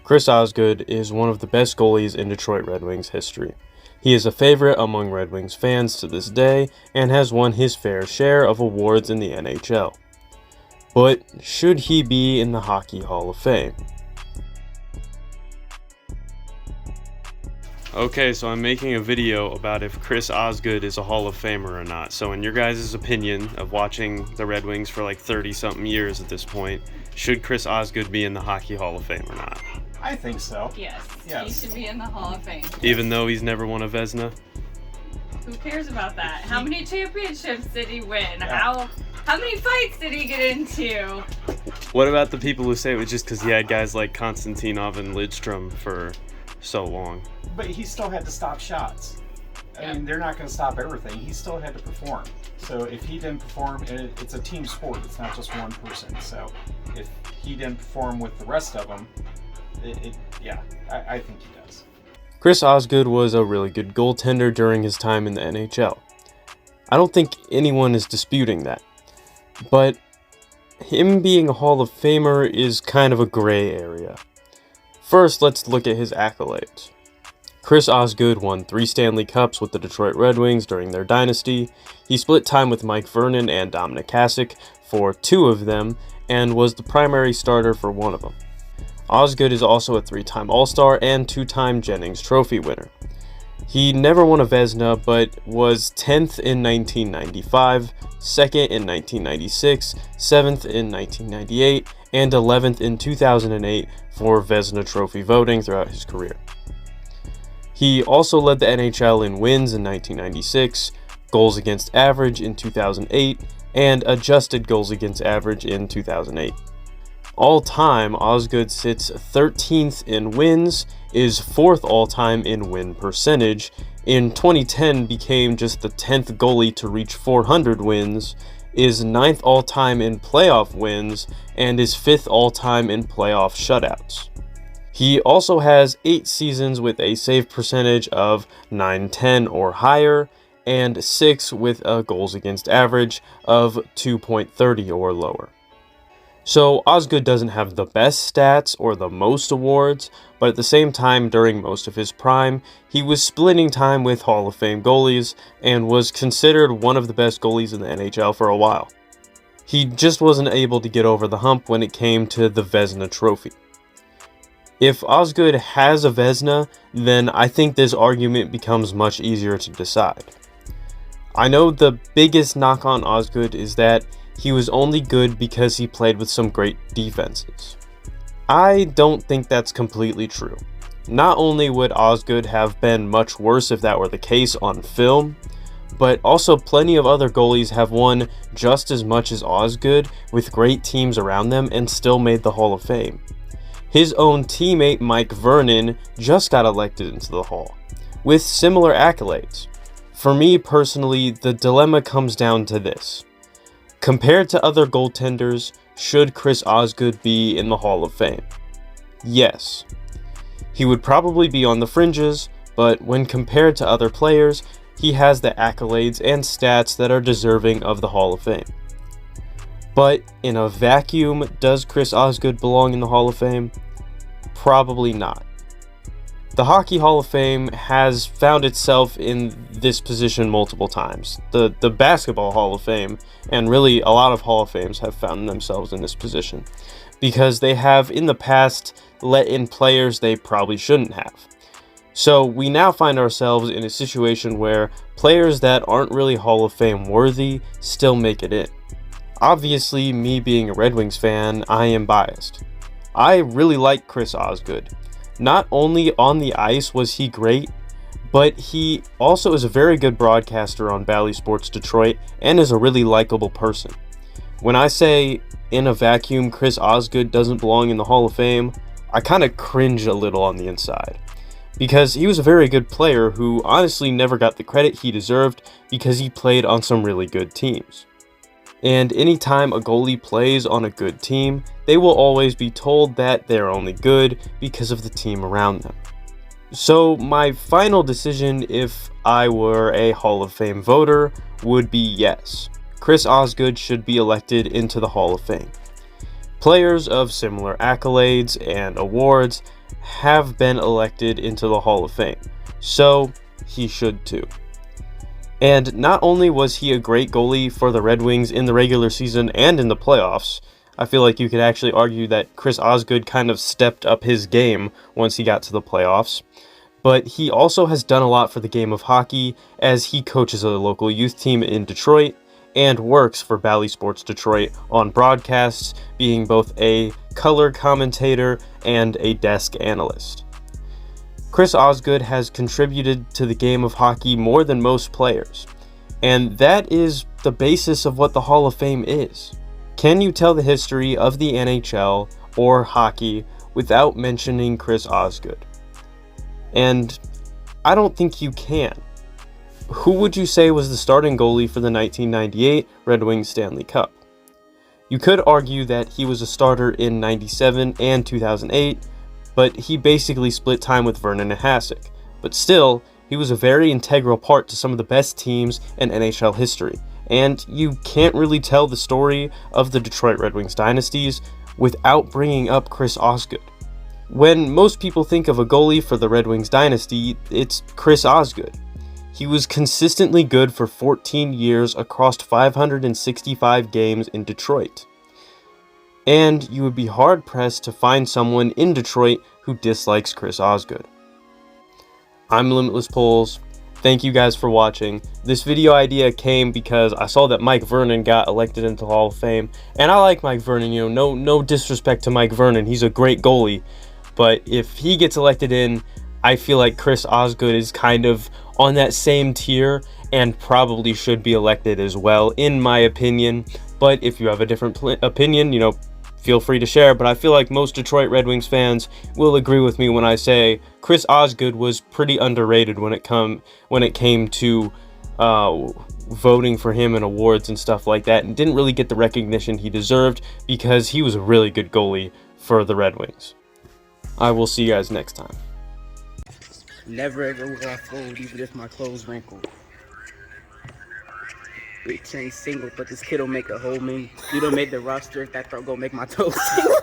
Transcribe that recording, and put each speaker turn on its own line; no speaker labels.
Chris Osgood is one of the best goalies in Detroit Red Wings history. He is a favorite among Red Wings fans to this day and has won his fair share of awards in the NHL. But should he be in the Hockey Hall of Fame? Okay, so I'm making a video about if Chris Osgood is a Hall of Famer or not. So in your guys' opinion of watching the Red Wings for like 30-something years at this point, should Chris Osgood be in the Hockey Hall of Fame or not?
I think so.
Yes. He should be in the Hall of Fame.
Even though he's never won a Vezina?
Who cares about that? How many championships did he win? How many fights did he get into?
What about the people who say it was just because he had guys like Konstantinov and Lidstrom for so long?
But he still had to stop shots. I mean, they're not going to stop everything. He still had to perform. So if he didn't perform, and it's a team sport, it's not just one person. So if he didn't perform with the rest of them, I think he does.
Chris Osgood was a really good goaltender during his time in the NHL. I don't think anyone is disputing that. But him being a Hall of Famer is kind of a gray area. First, let's look at his accolades. Chris Osgood won 3 Stanley Cups with the Detroit Red Wings during their dynasty. He split time with Mike Vernon and Dominic Hasek for 2 of them, and was the primary starter for 1 of them. Osgood is also a 3-time All-Star and 2-time Jennings Trophy winner. He never won a Vezina, but was 10th in 1995, 2nd in 1996, 7th in 1998, and 11th in 2008 for Vezina Trophy voting throughout his career. He also led the NHL in wins in 1996, goals against average in 2008, and adjusted goals against average in 2008. All-time, Osgood sits 13th in wins, is 4th all-time in win percentage, in 2010 became just the 10th goalie to reach 400 wins, is 9th all-time in playoff wins, and is 5th all-time in playoff shutouts. He also has 8 seasons with a save percentage of .910 or higher, and 6 with a goals against average of .230 or lower. So Osgood doesn't have the best stats or the most awards, but at the same time during most of his prime, he was splitting time with Hall of Fame goalies and was considered one of the best goalies in the NHL for a while. He just wasn't able to get over the hump when it came to the Vezina Trophy. If Osgood has a Vezina, then I think this argument becomes much easier to decide. I know the biggest knock on Osgood is that he was only good because he played with some great defenses. I don't think that's completely true. Not only would Osgood have been much worse if that were the case on film, but also plenty of other goalies have won just as much as Osgood with great teams around them and still made the Hall of Fame. His own teammate Mike Vernon just got elected into the Hall, with similar accolades. For me personally, the dilemma comes down to this. Compared to other goaltenders, should Chris Osgood be in the Hall of Fame? Yes. He would probably be on the fringes, but when compared to other players, he has the accolades and stats that are deserving of the Hall of Fame. But in a vacuum, does Chris Osgood belong in the Hall of Fame? Probably not. The Hockey Hall of Fame has found itself in this position multiple times. The Basketball Hall of Fame, and really a lot of Hall of Fames, have found themselves in this position, because they have in the past let in players they probably shouldn't have. So we now find ourselves in a situation where players that aren't really Hall of Fame worthy still make it in. Obviously, me being a Red Wings fan, I am biased. I really like Chris Osgood. Not only on the ice was he great, but he also is a very good broadcaster on Bally Sports Detroit and is a really likable person. When I say in a vacuum Chris Osgood doesn't belong in the Hall of Fame, I kind of cringe a little on the inside. Because he was a very good player who honestly never got the credit he deserved because he played on some really good teams. And anytime a goalie plays on a good team, they will always be told that they're only good because of the team around them. So my final decision, if I were a Hall of Fame voter, would be yes. Chris Osgood should be elected into the Hall of Fame. Players of similar accolades and awards have been elected into the Hall of Fame, so he should too. And not only was he a great goalie for the Red Wings in the regular season and in the playoffs, I feel like you could actually argue that Chris Osgood kind of stepped up his game once he got to the playoffs. But he also has done a lot for the game of hockey, as he coaches a local youth team in Detroit and works for Bally Sports Detroit on broadcasts, being both a color commentator and a desk analyst. Chris Osgood has contributed to the game of hockey more than most players, and that is the basis of what the Hall of Fame is. Can you tell the history of the NHL or hockey without mentioning Chris Osgood? And I don't think you can. Who would you say was the starting goalie for the 1998 Red Wings Stanley Cup? You could argue that he was a starter in 97 and 2008, but he basically split time with Vernon and Hasek. But still, he was a very integral part to some of the best teams in NHL history, and you can't really tell the story of the Detroit Red Wings dynasties without bringing up Chris Osgood. When most people think of a goalie for the Red Wings dynasty, it's Chris Osgood. He was consistently good for 14 years across 565 games in Detroit. And you would be hard-pressed to find someone in Detroit who dislikes Chris Osgood. I'm Limitless Polls. Thank you guys for watching. This video idea came because I saw that Mike Vernon got elected into the Hall of Fame, and I like Mike Vernon. No disrespect to Mike Vernon. He's a great goalie, but if he gets elected in, I feel like Chris Osgood is kind of on that same tier and probably should be elected as well, in my opinion. But if you have a different opinion, feel free to share. But I feel like most Detroit Red Wings fans will agree with me when I say Chris Osgood was pretty underrated when it came to voting for him in awards and stuff like that, and didn't really get the recognition he deserved because he was a really good goalie for the Red Wings. I will see you guys next time.
Never ever will I fold, even if my clothes wrinkle. Bitch ain't single, but this kid'll make a whole me. You don't make the roster if that throw go make my toes tingle.